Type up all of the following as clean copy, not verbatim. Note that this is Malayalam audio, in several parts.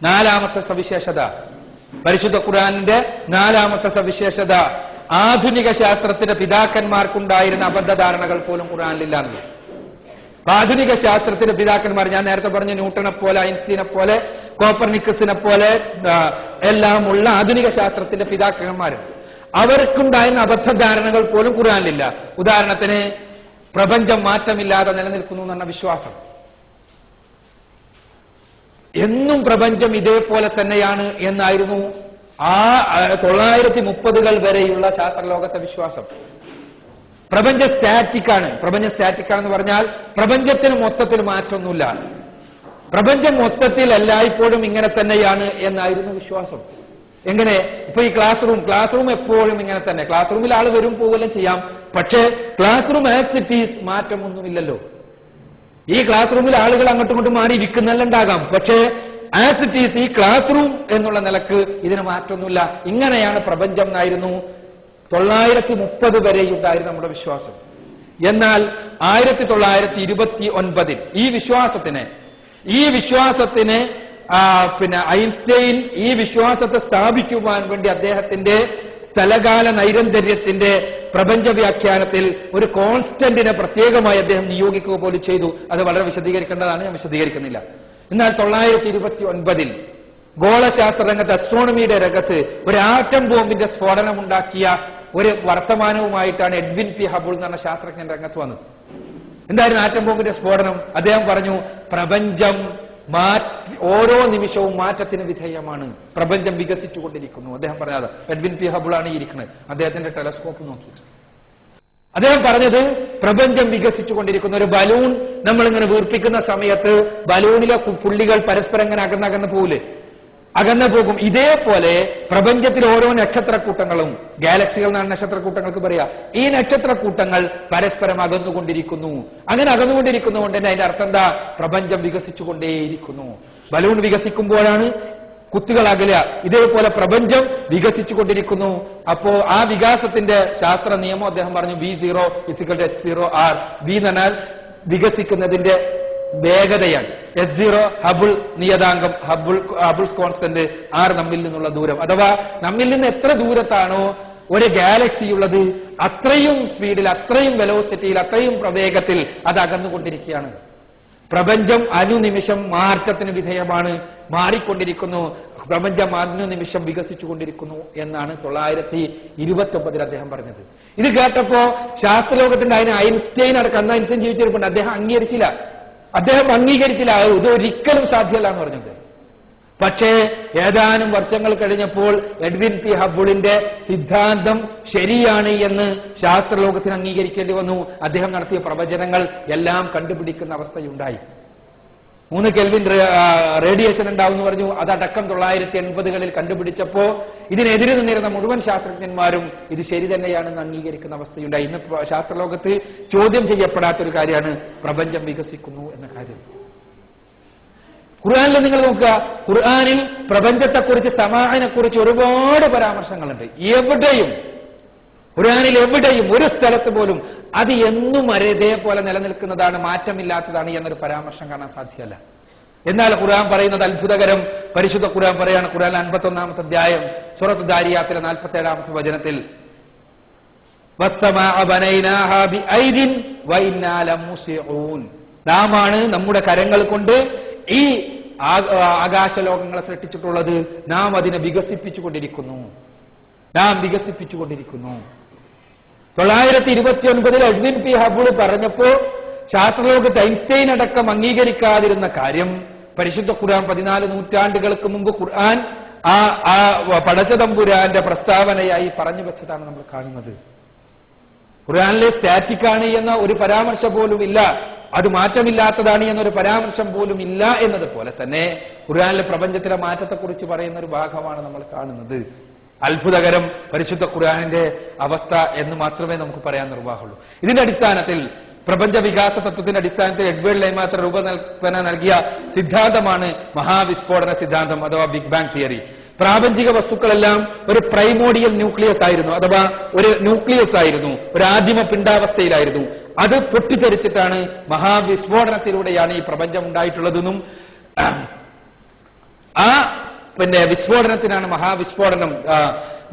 നാലാമത്തെ സവിശേഷത, പരിശുദ്ധ ഖുർആനിന്റെ നാലാമത്തെ സവിശേഷത, ആധുനിക ശാസ്ത്രത്തിന്റെ പിതാക്കന്മാർക്കുണ്ടായിരുന്ന അബദ്ധധാരണകൾ പോലും ഖുർആനിലില്ലാന്ന്. ആധുനിക ശാസ്ത്രത്തിന്റെ പിതാക്കന്മാർ, ഞാൻ നേരത്തെ പറഞ്ഞ ന്യൂട്ടനെ പോലെ, ഐൻസ്റ്റീനെ പോലെ, കോപ്പർനിക്കസിനെ പോലെ എല്ലാമുള്ള ആധുനിക ശാസ്ത്രത്തിന്റെ പിതാക്കന്മാർ, അവർക്കുണ്ടായിരുന്ന അബദ്ധധാരണകൾ പോലും ഖുർആനിലില്ല. ഉദാഹരണത്തിന് പ്രപഞ്ചം മാറ്റമില്ലാതെ നിലനിൽക്കുന്നു എന്ന വിശ്വാസം. എന്നും പ്രപഞ്ചം ഇതേപോലെ തന്നെയാണ് എന്നായിരുന്നു ആ 930കൾ വരെയുള്ള ശാസ്ത്രലോകത്തെ വിശ്വാസം. പ്രപഞ്ചം സ്റ്റാറ്റിക്കാണ്. പ്രപഞ്ചം സ്റ്റാറ്റിക്കാണെന്ന് പറഞ്ഞാൽ പ്രപഞ്ചത്തിന് മൊത്തത്തിൽ മാറ്റമൊന്നുമില്ല, പ്രപഞ്ചം മൊത്തത്തിൽ എല്ലായ്പ്പോഴും ഇങ്ങനെ തന്നെയാണ് എന്നായിരുന്നു വിശ്വാസം. എങ്ങനെ? ഇപ്പൊ ഈ ക്ലാസ് റൂം എപ്പോഴും ഇങ്ങനെ തന്നെ. ക്ലാസ് റൂമിൽ ആൾ വരും പോവുകയും ചെയ്യാം, പക്ഷേ class room as it is മാറ്റമൊന്നുമില്ലല്ലോ. ഈ ക്ലാസ് റൂമിൽ ആളുകൾ അങ്ങോട്ടും ഇങ്ങോട്ടും മാറി ഇരിക്കുന്നല്ലുണ്ടാകാം, പക്ഷേ ആസ് ഇറ്റ് ഈസ് ഈ ക്ലാസ് റൂം എന്നുള്ള നിലക്ക് ഇതിന് മാറ്റമൊന്നുമില്ല. ഇങ്ങനെയാണ് പ്രപഞ്ചം എന്നായിരുന്നു 930 വരെയുണ്ടായിരുന്നു നമ്മുടെ വിശ്വാസം. എന്നാൽ 1929 ഈ വിശ്വാസത്തിന് പിന്നെ ഐൻസ്റ്റൈൻ ഈ വിശ്വാസത്തെ സ്ഥാപിക്കുവാൻ വേണ്ടി അദ്ദേഹത്തിന്റെ സ്ഥലകാല നൈരന്തര്യത്തിന്റെ പ്രപഞ്ച വ്യാഖ്യാനത്തിൽ ഒരു കോൺസ്റ്റന്റിനെ പ്രത്യേകമായി അദ്ദേഹം നിയോഗിക്കുക പോലും ചെയ്തു. അത് വളരെ വിശദീകരിക്കേണ്ടതാണ്, ഞാൻ വിശദീകരിക്കുന്നില്ല. എന്നാൽ 1929 ഗോളശാസ്ത്ര രംഗത്ത്, അസ്ട്രോണമിയുടെ രംഗത്ത് ഒരു ആറ്റം ബോംബിന്റെ സ്ഫോടനം ഉണ്ടാക്കിയ ഒരു വർത്തമാനവുമായിട്ടാണ് എഡ്വിൻ പി ഹബിൾ എന്ന് പറഞ്ഞ ശാസ്ത്രജ്ഞൻ രംഗത്ത് വന്നത്. എന്തായിരുന്നു ആറ്റം ബോംബിന്റെ സ്ഫോടനം? അദ്ദേഹം പറഞ്ഞു, പ്രപഞ്ചം ഓരോ നിമിഷവും മാറ്റത്തിന് വിധേയമാണ്, പ്രപഞ്ചം വികസിച്ചുകൊണ്ടിരിക്കുന്നു. അദ്ദേഹം പറഞ്ഞത് എഡ്വിൻ പി ഹബിൾ ആണ് ഇരിക്കുന്നത്, അദ്ദേഹത്തിന്റെ ടെലസ്കോപ്പ് നോക്കിയിട്ട് അദ്ദേഹം പറഞ്ഞത് പ്രപഞ്ചം വികസിച്ചുകൊണ്ടിരിക്കുന്ന ഒരു ബലൂൺ നമ്മളിങ്ങനെ വീർപ്പിക്കുന്ന സമയത്ത് ബലൂണിലെ പുള്ളികൾ പരസ്പരം ഇങ്ങനെ അകന്നകന്ന് പോകില്ലേ, അകന്നു പോകും. ഇതേപോലെ പ്രപഞ്ചത്തിൽ ഓരോ നക്ഷത്രക്കൂട്ടങ്ങളും, ഗാലക്സികൾ എന്നാണ് നക്ഷത്രക്കൂട്ടങ്ങൾക്ക് പറയാ, ഈ നക്ഷത്രക്കൂട്ടങ്ങൾ പരസ്പരം അകന്നുകൊണ്ടിരിക്കുന്നു. അങ്ങനെ അകന്നുകൊണ്ടിരിക്കുന്നതുകൊണ്ട് തന്നെ അതിന്റെ അർത്ഥം എന്താ? പ്രപഞ്ചം വികസിച്ചുകൊണ്ടേയിരിക്കുന്നു. ബലൂൺ വികസിക്കുമ്പോഴാണ് കുത്തുകൾ അകലുക. ഇതേപോലെ പ്രപഞ്ചം വികസിച്ചുകൊണ്ടിരിക്കുന്നു. അപ്പോ ആ വികാസത്തിന്റെ ശാസ്ത്ര നിയമം അദ്ദേഹം പറഞ്ഞു, V0 = H0R. V എന്ന് പറഞ്ഞാൽ വികസിക്കുന്നതിന്റെ വേഗതയാണ്, H0 ഹബിൾ നിയതാങ്കം, ഹബിൾസ് കോൺസ്റ്റന്റ്, R നമ്മിൽ നിന്നുള്ള ദൂരം. അഥവാ നമ്മിൽ നിന്ന് എത്ര ദൂരത്താണോ ഒരു ഗാലക്സി ഉള്ളത് അത്രയും സ്പീഡിൽ, അത്രയും വെലോസിറ്റിയിൽ, അത്രയും പ്രവേഗത്തിൽ അത് അകന്നുകൊണ്ടിരിക്കുകയാണ്. പ്രപഞ്ചം അനുനിമിഷം മാറ്റത്തിന് വിധേയമാണ്, മാറിക്കൊണ്ടിരിക്കുന്നു. പ്രപഞ്ചം അനുനിമിഷം വികസിച്ചുകൊണ്ടിരിക്കുന്നു എന്നാണ് 929 അദ്ദേഹം പറഞ്ഞത്. ഇത് കേട്ടപ്പോ ശാസ്ത്രലോകത്തിന്റെ അതിന് ഐൻസ്റ്റൈൻ അടക്കം, അന്ന് ഐൻസ്റ്റൈൻ ജീവിച്ചിരിപ്പുണ്ട്, അദ്ദേഹം അംഗീകരിച്ചില്ല. ഇതൊരിക്കലും സാധ്യമല്ല എന്ന് പറഞ്ഞത്. പക്ഷേ ഏതാനും വർഷങ്ങൾ കഴിഞ്ഞപ്പോൾ എഡ്വിൻ പി ഹബിളിന്റെ സിദ്ധാന്തം ശരിയാണ് എന്ന് ശാസ്ത്രലോകത്തിന് അംഗീകരിക്കേണ്ടി വന്നു. അദ്ദേഹം നടത്തിയ പ്രവചനങ്ങൾ എല്ലാം കണ്ടുപിടിക്കുന്ന അവസ്ഥയുണ്ടായി. 3 കെൽവിൻ റേഡിയേഷൻ ഉണ്ടാവും എന്ന് പറഞ്ഞു. അതടക്കം 1980കളിൽ കണ്ടുപിടിച്ചപ്പോ ഇതിനെതിരെ നിന്നിരുന്ന മുഴുവൻ ശാസ്ത്രജ്ഞന്മാരും ഇത് ശരി തന്നെയാണെന്ന് അംഗീകരിക്കുന്ന അവസ്ഥയുണ്ടായി. ഇന്ന് ശാസ്ത്രലോകത്ത് ചോദ്യം ചെയ്യപ്പെടാത്തൊരു കാര്യമാണ് പ്രപഞ്ചം വികസിക്കുന്നു എന്ന കാര്യം. ഖുർആനിൽ നിങ്ങൾ നോക്കുക, ഖുർആനിൽ പ്രപഞ്ചത്തെക്കുറിച്ച്, സമാഅനെ കുറിച്ച് ഒരുപാട് പരാമർശങ്ങളുണ്ട്. ഖുർആനിൽ എവിടെയും ഒരു സ്ഥലത്ത് പോലും അത് എന്നും ഇതേപോലെ നിലനിൽക്കുന്നതാണ്, മാറ്റമില്ലാത്തതാണ് എന്നൊരു പരാമർശം കാണാൻ സാധ്യമല്ല. എന്നാൽ ഖുർആൻ പറയുന്നത് അത്ഭുതകരം. പരിശുദ്ധ ഖുർആൻ പറയാണ്, ഖുർആൻ 51-ാമത്തെ അധ്യായം സൂറത്ത് ദാരിയാത്തിലെ 47-ാമത്തെ വചനത്തിൽ, വസ്സമാഅ ബനൈനാഹാ ബിഐദിൻ വഇന്നാ ലമുസിഊൻ. നാമാണ് നമ്മുടെ കരങ്ങൾ കൊണ്ട് ഈ ആകാശലോകങ്ങളെ സൃഷ്ടിച്ചിട്ടുള്ളത്, നാം അതിനെ വികസിപ്പിച്ചുകൊണ്ടിരിക്കുന്നു. 929 എഡ്വിൻ പി ഹബിൾ പറഞ്ഞപ്പോ ശാസ്ത്രലോകത്ത് ഐൻസ്റ്റൈൻ അടക്കം അംഗീകരിക്കാതിരുന്ന കാര്യം പരിശുദ്ധ ഖുർആൻ 14 നൂറ്റാണ്ടുകൾക്ക് മുമ്പ് ഖുർആൻ ആ പടച്ചതമ്പുരാന്റെ പ്രസ്താവനയായി പറഞ്ഞു വെച്ചതാണ് നമ്മൾ കാണുന്നത്. ഖുർആനിലെ സ്റ്റാറ്റിക്കാണ് എന്ന ഒരു പരാമർശം പോലും ഇല്ല, അത് മാറ്റമില്ലാത്തതാണ് എന്നൊരു പരാമർശം പോലും ഇല്ല എന്നതുപോലെ തന്നെ ഖുർആനിലെ പ്രപഞ്ചത്തിലെ മാറ്റത്തെക്കുറിച്ച് പറയുന്ന ഒരു ഭാഗമാണ് നമ്മൾ കാണുന്നത്. അത്ഭുതകരം പരിശുദ്ധ ഖുർആനിന്റെ അവസ്ഥ എന്ന് മാത്രമേ നമുക്ക് പറയാൻ നിർവാഹമുള്ളൂ. ഇതിന്റെ അടിസ്ഥാനത്തിൽ, പ്രപഞ്ച വികാസ തത്വത്തിന്റെ അടിസ്ഥാനത്തിൽ എഡ്വേർഡ് ലൈമാത്ര രൂപകൽപ്പന നൽകിയ സിദ്ധാന്തമാണ് മഹാവിസ്ഫോടന സിദ്ധാന്തം അഥവാ ബിഗ് ബാങ് തിയറി. പ്രാപഞ്ചിക വസ്തുക്കളെല്ലാം ഒരു പ്രൈമോഡിയൽ ന്യൂക്ലിയസ് ആയിരുന്നു, അഥവാ ഒരു ന്യൂക്ലിയസ് ആയിരുന്നു, ഒരു ആദിമ പിണ്ഡാവസ്ഥയിലായിരുന്നു. അത് പൊട്ടിത്തെറിച്ചിട്ടാണ് മഹാവിസ്ഫോടനത്തിലൂടെയാണ് ഈ പ്രപഞ്ചം ഉണ്ടായിട്ടുള്ളതെന്നും ആ വിസ്ഫോടനത്തിനാണ് മഹാവിസ്ഫോടനം,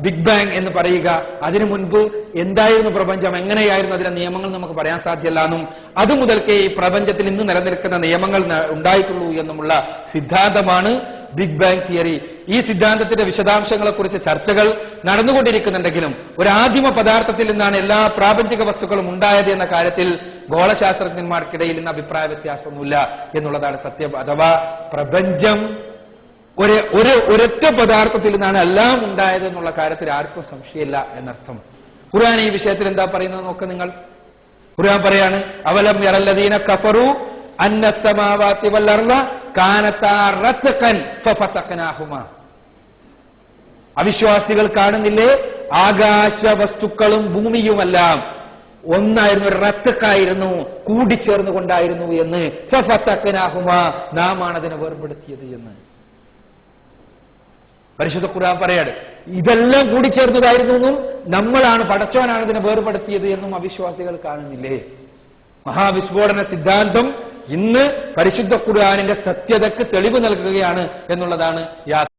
ബിഗ് ബാങ് എന്ന് പറയുക. അതിനു മുൻപ് എന്തായിരുന്നു പ്രപഞ്ചം, എങ്ങനെയായിരുന്നു അതിലെ നിയമങ്ങൾ നമുക്ക് പറയാൻ സാധ്യമല്ല എന്നും അതുമുതൽക്കേ ഈ പ്രപഞ്ചത്തിൽ ഇന്ന് നിലനിൽക്കുന്ന നിയമങ്ങൾ ഉണ്ടായിട്ടുള്ളൂ എന്നുമുള്ള സിദ്ധാന്തമാണ് ബിഗ് ബാങ് തിയറി. ഈ സിദ്ധാന്തത്തിന്റെ വിശദാംശങ്ങളെക്കുറിച്ച് ചർച്ചകൾ നടന്നുകൊണ്ടിരിക്കുന്നുണ്ടെങ്കിലും ഒരു ആദിമ പദാർത്ഥത്തിൽ നിന്നാണ് എല്ലാ പ്രാപഞ്ചിക വസ്തുക്കളും ഉണ്ടായത് എന്ന കാര്യത്തിൽ ഗോളശാസ്ത്രജ്ഞന്മാർക്കിടയിൽ ഇന്ന് അഭിപ്രായ വ്യത്യാസമൊന്നുമില്ല എന്നുള്ളതാണ് സത്യം. അഥവാ പ്രപഞ്ചം ഒരൊറ്റ പദാർത്ഥത്തിൽ നിന്നാണ് എല്ലാം ഉണ്ടായത് എന്നുള്ള കാര്യത്തിൽ ആർക്കും സംശയമില്ല എന്നർത്ഥം. ഖുർആൻ ഈ വിഷയത്തിൽ എന്താ പറയുന്നത് നോക്ക് നിങ്ങൾ. ഖുർആൻ പറയാണ്, അവലം യറല്ലദീന കഫറു അന്ന സമാവാതി വൽ അർള കാനതാ റത്ഖൻ ഫഫതഖനാഹുമാ. അവിശ്വാസികൾ കാണുന്നില്ലേ, ആകാശ വസ്തുക്കളും ഭൂമിയുമെല്ലാം ഒന്നായിരുന്നു, ഒരു റത്ഖായിരുന്നു, കൂടിച്ചേർന്നുകൊണ്ടായിരുന്നു എന്ന്. ഫഫതഖനാഹുമാ, നാം ആണ് അതിനെ വേർപെടുത്തിയത് എന്ന് പരിശുദ്ധ ഖുർആൻ പറയാണ്. ഇതെല്ലാം കൂടിച്ചേർന്നതായിരുന്നു എന്നും നമ്മളാണ്, പടച്ചവനാണ് ഇതിനെ വേർപെടുത്തിയത് എന്നും അവിശ്വാസികൾ കാണുന്നില്ലേ. മഹാവിസ്ഫോടന സിദ്ധാന്തം ഇന്ന് പരിശുദ്ധ ഖുർആനിന്റെ സത്യതയ്ക്ക് തെളിവ് നൽകുകയാണ് എന്നുള്ളതാണ് യാഥാർത്ഥ്യം.